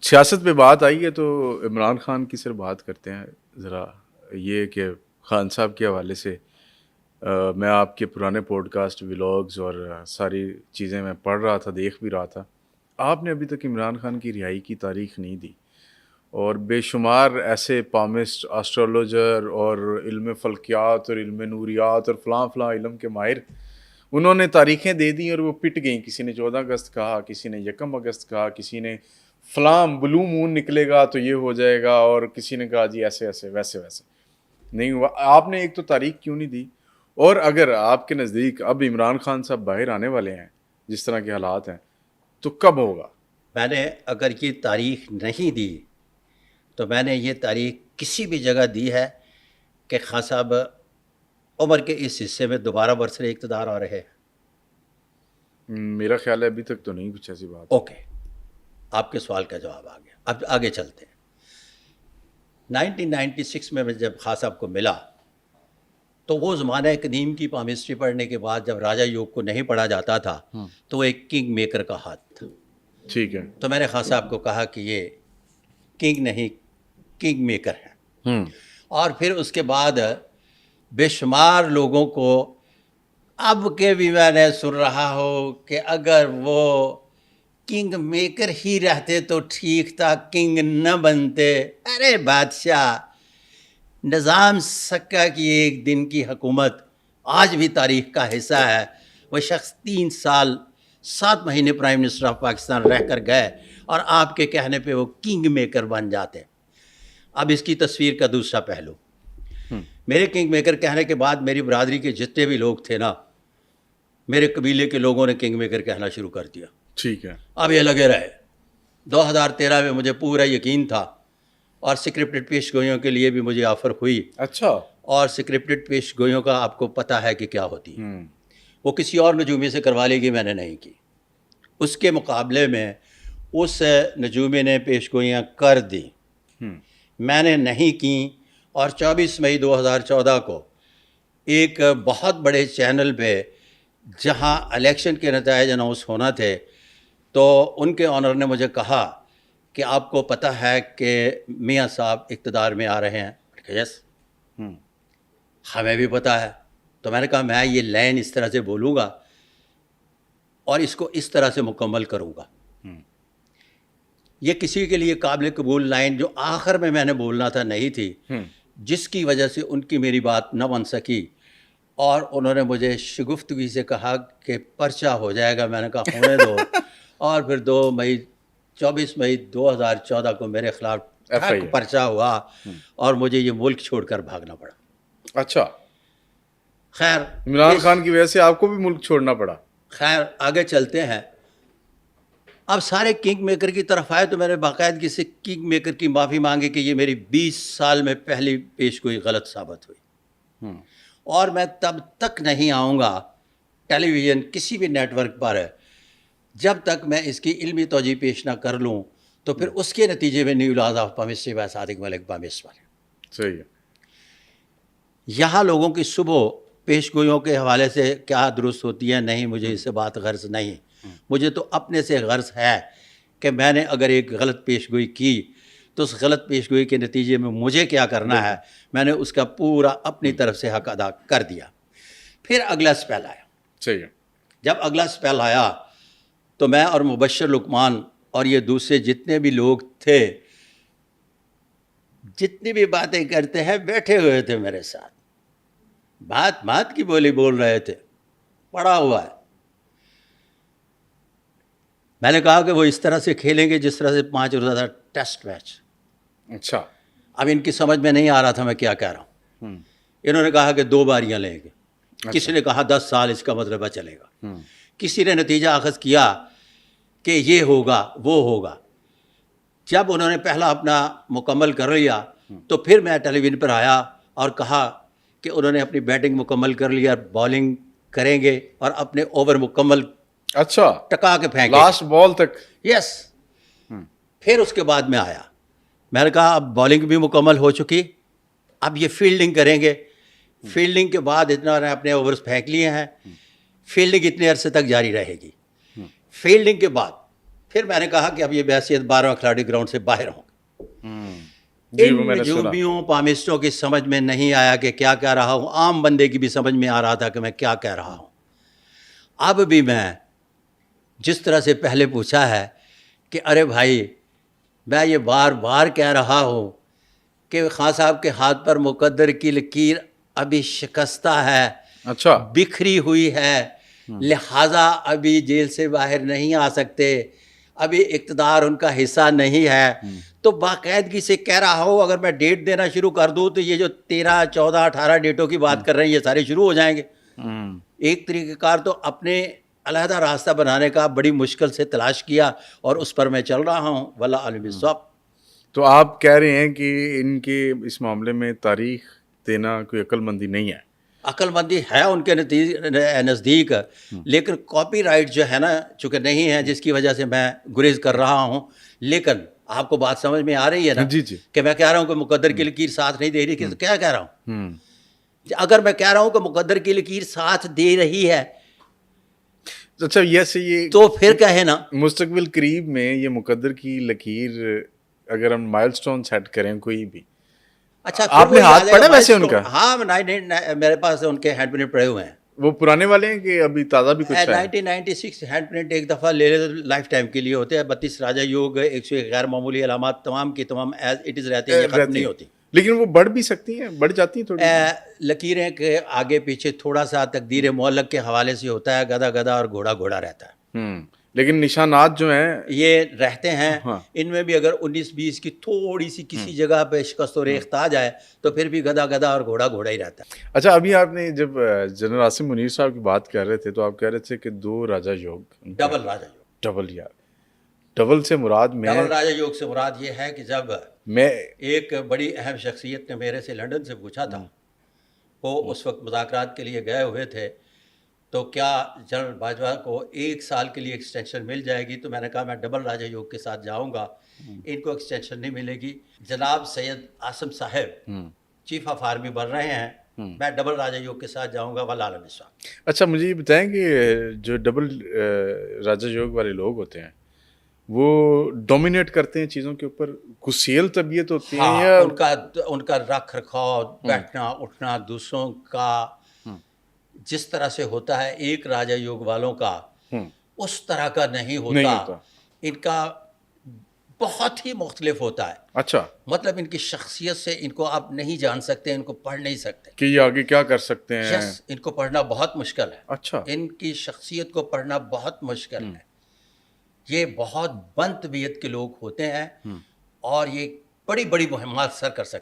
سیاست پہ بات آئی ہے تو عمران خان کی سر بات کرتے ہیں ذرا. یہ کہ خان صاحب کے حوالے سے میں آپ کے پرانے پوڈ کاسٹ ولاگز اور ساری چیزیں میں پڑھ رہا تھا، دیکھ بھی رہا تھا. آپ نے ابھی تک عمران خان کی رہائی کی تاریخ نہیں دی، اور بے شمار ایسے پامسٹ آسٹرولوجر اور علم فلکیات اور علم نوریات اور فلاں فلاں علم کے ماہر انہوں نے تاریخیں دے دیں اور وہ پٹ گئیں. کسی نے 14 اگست کہا، کسی نے 1 اگست کہا، کسی نے فلاں بلو مون نکلے گا تو یہ ہو جائے گا، اور کسی نے کہا جی ایسے ایسے ویسے ویسے. نہیں ہوا. آپ نے ایک تو تاریخ کیوں نہیں دی؟ اور اگر آپ کے نزدیک اب عمران خان صاحب باہر آنے والے ہیں جس طرح کے حالات ہیں تو کب ہوگا؟ میں نے اگر یہ تاریخ نہیں دی تو میں نے یہ تاریخ کسی بھی جگہ دی ہے کہ خان صاحب عمر کے اس حصے میں دوبارہ برسر اقتدار آ رہے ہیں. میرا خیال ہے ابھی تک تو نہیں کچھ ایسی بات. اوکے، آپ کے سوال کا جواب آ گیا. اب آگے چلتے ہیں. 1996 میں جب خان صاحب کو ملا تو وہ زمانہ قدیم کی پامسٹری پڑھنے کے بعد جب راجا یوگ کو نہیں پڑھا جاتا تھا تو وہ ایک کنگ میکر کا ہاتھ تھا. ٹھیک ہے. تو میں نے خان صاحب کو کہا کہ یہ کنگ نہیں کنگ میکر ہے. اور پھر اس کے بعد بے شمار لوگوں کو اب کے بھی میں نے سن رہا ہو کہ اگر وہ کنگ میکر ہی رہتے تو ٹھیک تھا، کنگ نہ بنتے. ارے بادشاہ، نظام سکہ کی ایک دن کی حکومت آج بھی تاریخ کا حصہ ہے. وہ شخص 3 سال 7 مہینے پرائم منسٹر آف پاکستان رہ کر گئے اور آپ کے کہنے پہ وہ کنگ میکر بن جاتے. اب اس کی تصویر کا دوسرا پہلو، میرے کنگ میکر کہنے کے بعد میری برادری کے جتنے بھی لوگ تھے نا، میرے قبیلے کے لوگوں نے کنگ میکر کہنا شروع کر دیا. ٹھیک ہے. اب یہ لگے رہے. 2013 میں مجھے پورا یقین تھا اور سکرپٹڈ پیش گوئیوں کے لیے بھی مجھے آفر ہوئی. اچھا. اور سکرپٹڈ پیش گوئیوں کا آپ کو پتہ ہے کہ کیا ہوتی ہے. وہ کسی اور نجومی سے کروا لی گئی، میں نے نہیں کی. اس کے مقابلے میں اس نجومی نے پیش گوئیاں کر دی، میں نے نہیں کی. اور 24 مئی 2014 کو ایک بہت بڑے چینل پہ جہاں الیکشن کے نتائج اناؤنس ہونا تھے تو ان کے آنر نے مجھے کہا کہ آپ کو پتہ ہے کہ میاں صاحب اقتدار میں آ رہے ہیں. یس، ہمیں بھی پتہ ہے. تو میں نے کہا میں یہ لائن اس طرح سے بولوں گا اور اس کو اس طرح سے مکمل کروں گا. یہ کسی کے لیے قابل قبول لائن جو آخر میں نے بولنا تھا نہیں تھی، جس کی وجہ سے ان کی میری بات نہ بن سکی اور انہوں نے مجھے شگفتگی سے کہا کہ پرچہ ہو جائے گا. میں نے کہا ہونے دو. اور پھر 24 مئی 2014 کو میرے خلاف پرچہ ہوا اور مجھے یہ ملک چھوڑ کر بھاگنا پڑا. اچھا. خیر، عمران خان کی وجہ سے آپ کو بھی ملک چھوڑنا پڑا. خیر آگے چلتے ہیں. اب سارے کنگ میکر کی طرف آئے تو میں نے باقاعدگی سے کنگ میکر کی معافی مانگی کہ یہ میری 20 سال میں پہلی پیش گوئی غلط ثابت ہوئی اور میں تب تک نہیں آؤں گا ٹیلی ویژن کسی بھی نیٹ ورک پر جب تک میں اس کی علمی توجہ پیش نہ کر لوں. تو پھر اس کے نتیجے میں new laws of palmistry by Sadiq Malik palmist والے. صحیح ہے. یہاں لوگوں کی صبح پیش گوئیوں کے حوالے سے کیا درست ہوتی ہے نہیں، مجھے اس سے بات غرض نہیں. مجھے تو اپنے سے غرض ہے کہ میں نے اگر ایک غلط پیش گوئی کی تو اس غلط پیش گوئی کے نتیجے میں مجھے کیا کرنا ہے، میں نے اس کا پورا اپنی طرف سے حق ادا کر دیا. پھر اگلا سپیل آیا. صحیح ہے. جب اگلا سپیل آیا تو میں اور مبشر لقمان اور یہ دوسرے جتنے بھی لوگ تھے، جتنی بھی باتیں کرتے ہیں، بیٹھے ہوئے تھے میرے ساتھ، بات کی بولی بول رہے تھے، پڑا ہوا ہے. میں نے کہا کہ وہ اس طرح سے کھیلیں گے جس طرح سے 5 روزہ ٹیسٹ میچ. اچھا. اب ان کی سمجھ میں نہیں آ رہا تھا میں کیا کہہ رہا ہوں. انہوں نے کہا کہ 2 باریاں لیں گے. کسی نے کہا 10 سال اس کا مطلب چلے گا. کسی نے نتیجہ اخذ کیا کہ یہ ہوگا وہ ہوگا. جب انہوں نے پہلا اپنا مکمل کر لیا تو پھر میں ٹیلی ویژن پر آیا اور کہا کہ انہوں نے اپنی بیٹنگ مکمل کر لیا، بالنگ کریں گے اور اپنے اوور مکمل اچھا ٹکا کے پھینکے لاسٹ بال تک. یس. پھر اس کے بعد میں آیا، میں نے کہا اب بالنگ بھی مکمل ہو چکی، اب یہ فیلڈنگ کریں گے. فیلڈنگ کے بعد اتنا نے اپنے اوورز پھینک لیے ہیں، فیلڈنگ اتنے عرصے تک جاری رہے گی. فیلڈنگ کے بعد پھر میں نے کہا کہ اب یہ بحیثیت 12واں کھلاڑی گراؤنڈ سے باہر ہوں. ان نجومیوں پامسٹوں کی سمجھ میں نہیں آیا کہ کیا کہہ رہا ہوں. عام بندے کی بھی سمجھ میں آ رہا تھا کہ میں کیا کہہ رہا ہوں. اب بھی میں جس طرح سے پہلے پوچھا ہے کہ ارے بھائی میں یہ بار بار کہہ رہا ہوں کہ خان صاحب کے ہاتھ پر مقدر کی لکیر ابھی شکستہ ہے, اچھا, بکھری ہوئی ہے, لہٰذا ابھی جیل سے باہر نہیں آ سکتے, ابھی اقتدار ان کا حصہ نہیں ہے. تو باقاعدگی سے کہہ رہا ہوں اگر میں ڈیٹ دینا شروع کر دوں تو یہ جو 13, 14, 18 ڈیٹوں کی بات کر رہے ہیں یہ سارے شروع ہو جائیں گے. ایک طریقہ کار تو اپنے علیحدہ راستہ بنانے کا بڑی مشکل سے تلاش کیا اور اس پر میں چل رہا ہوں. واللہ عالم بالصواب. تو آپ کہہ رہے ہیں کہ ان کے اس معاملے میں تاریخ دینا کوئی عقل مندی نہیں ہے؟ عقل مندی ہے ان کے نزدیک, لیکن کاپی رائٹ جو ہے نا چونکہ نہیں ہے, جس کی وجہ سے میں گریز کر رہا ہوں. لیکن آپ کو بات سمجھ میں آ رہی ہے نا جی جی, کہ میں کہہ رہا ہوں کہ مقدر کی لکیر ساتھ نہیں دے رہی, کہ کیا کہہ رہا ہوں. اگر میں کہہ رہا ہوں کہ مقدر کی لکیر ساتھ دے رہی ہے اچھا یہ تو پھر کہے نا مستقبل قریب میں یہ مقدر کی لکیر اگر ہم مائل سٹون سیٹ کریں کوئی بھی. اچھا آپ نے ہاتھ پڑھا ویسے ان کا؟ ہاں میرے پاس ان کے ہینڈ پرنٹ پڑے ہوئے ہیں. وہ پرانے والے ہیں کہ ابھی تازہ بھی کچھ ہے؟ 1996 ہینڈ پرنٹ ایک دفعہ لے لے تو لائف ٹائم کے لیے ہوتے ہیں. 32 راجہ یوگ, 101 غیر معمولی علامات تمام کی تمام ایز اٹ از رہتے ہیں, یہ ختم نہیں ہوتی. لیکن وہ بڑھ بھی سکتی ہیں, بڑھ جاتی ہیں تھوڑی لکیریں کے آگے پیچھے تھوڑا سا تقدیر معلق کے حوالے سے ہوتا ہے, گدا گدا اور گھوڑا گھوڑا رہتا ہے. لیکن نشانات جو ہیں یہ رہتے ہیں. ان میں بھی اگر 19-20 کی تھوڑی سی کسی جگہ پہ شکست و ریخت آ جائے تو پھر بھی گدا گدا اور گھوڑا گھوڑا ہی رہتا ہے. اچھا, ابھی آپ نے جب جنرل عاصم منیر صاحب کی بات کر رہے تھے تو آپ کہہ رہے تھے کہ 2 راجہ یوگ, ڈبل راجہ یوگ. ڈبل, یار ڈبل سے مراد میں ڈبل راجہ یوگ سے مراد یہ ہے کہ جب میں ایک بڑی اہم شخصیت نے میرے سے لندن سے پوچھا تھا, وہ اس وقت مذاکرات کے لیے گئے ہوئے تھے, تو کیا جنرل باجوہ کو 1 سال کے لیے ایکسٹینشن مل جائے گی؟ تو میں نے کہا میں ڈبل راجہ یوگ کے ساتھ جاؤں گا, ان کو ایکسٹینشن نہیں ملے گی. جناب سید عاصم صاحب چیف آف آرمی بن رہے ہیں, میں ڈبل راجہ یوگ کے ساتھ جاؤں گا. واللہ عالم بالصواب. اچھا, مجھے یہ بتائیں کہ جو ڈبل راجہ یوگ والے لوگ ہوتے ہیں وہ ڈومینیٹ کرتے ہیں چیزوں کے اوپر, گسیل طبیعت ہوتی ہیں یا ان کا رکھ رکھاؤ, بیٹھنا اٹھنا دوسروں کا جس طرح سے ہوتا ہے ایک راجہ یوگ والوں کا اس طرح کا نہیں ہوتا. ان کا بہت ہی مختلف ہوتا ہے. اچھا, مطلب ان کی شخصیت سے ان کو آپ نہیں جان سکتے, ان کو پڑھ نہیں سکتے کہ یہ آگے کیا کر سکتے ہیں. ان کو پڑھنا بہت مشکل ہے. اچھا, ان کی شخصیت کو پڑھنا بہت مشکل ہے. یہ بہت بند طبیعت کے لوگ ہوتے ہیں اور یہ بڑی بڑی مہمات سر کر سکتے ہیں.